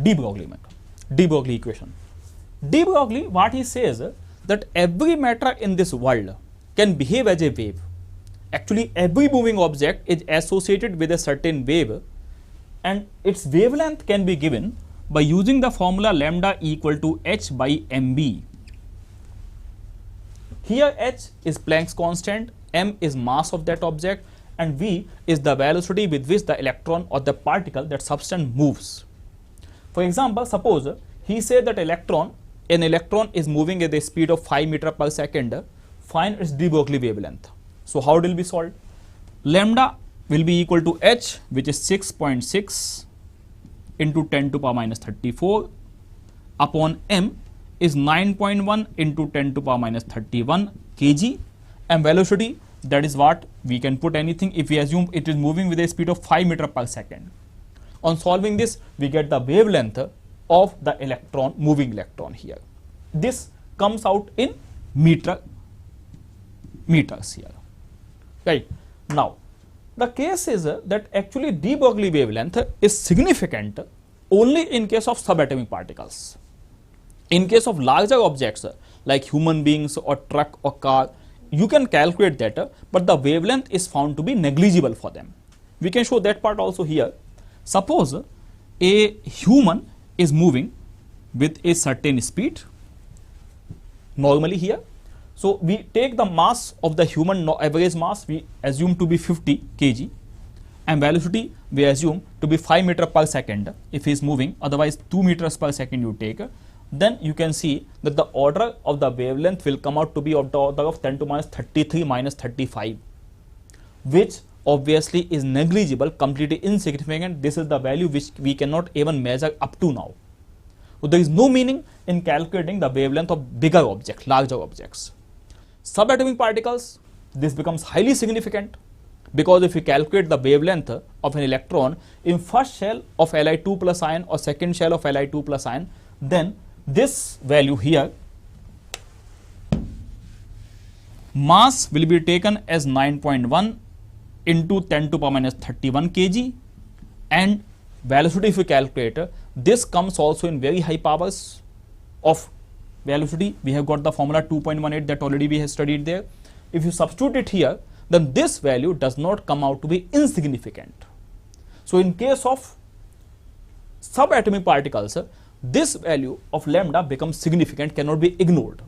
De Broglie equation. De Broglie, what he says that every matter in this world can behave as a wave. Actually, every moving object is associated with a certain wave, and its wavelength can be given by using the formula lambda equal to h by mb. Here h is Planck's constant, m is mass of that object, and v is the velocity with which the electron or the particle, that substance, moves. For example, suppose he said that an electron is moving at the speed of 5 meters per second, find its de Broglie wavelength. So how it will be solved? Lambda will be equal to h, which is 6.6 into 10 to power minus 34 upon m is 9.1 into 10 to power minus 31 kg, and velocity, that is what we can put anything if we assume it is moving with a speed of 5 meters per second. On solving this, we get the wavelength of the electron, moving electron here. This comes out in meters here. Right. Now, the case is that actually de Broglie wavelength is significant only in case of subatomic particles. In case of larger objects like human beings or truck or car, you can calculate that, but the wavelength is found to be negligible for them. We can show that part also here. Suppose a human is moving with a certain speed normally here. So we take the mass of the human, average mass we assume to be 50 kg, and velocity we assume to be 5 meters per second if he is moving, otherwise 2 meters per second you take. Then you can see that the order of the wavelength will come out to be of the order of 10 to minus 33 minus 35, which obviously is negligible, completely insignificant. This is the value which we cannot even measure up to now. So there is no meaning in calculating the wavelength of bigger objects, larger objects. Subatomic particles, this becomes highly significant, because if we calculate the wavelength of an electron in first shell of Li2 plus ion or second shell of Li2 plus ion, then this value here, mass will be taken as 9.1 into 10 to power minus 31 kg, and velocity if we calculate, this comes also in very high powers of velocity. We have got the formula 2.18 that already we have studied there. If you substitute it here, then this value does not come out to be insignificant. So in case of subatomic particles, this value of lambda becomes significant, cannot be ignored.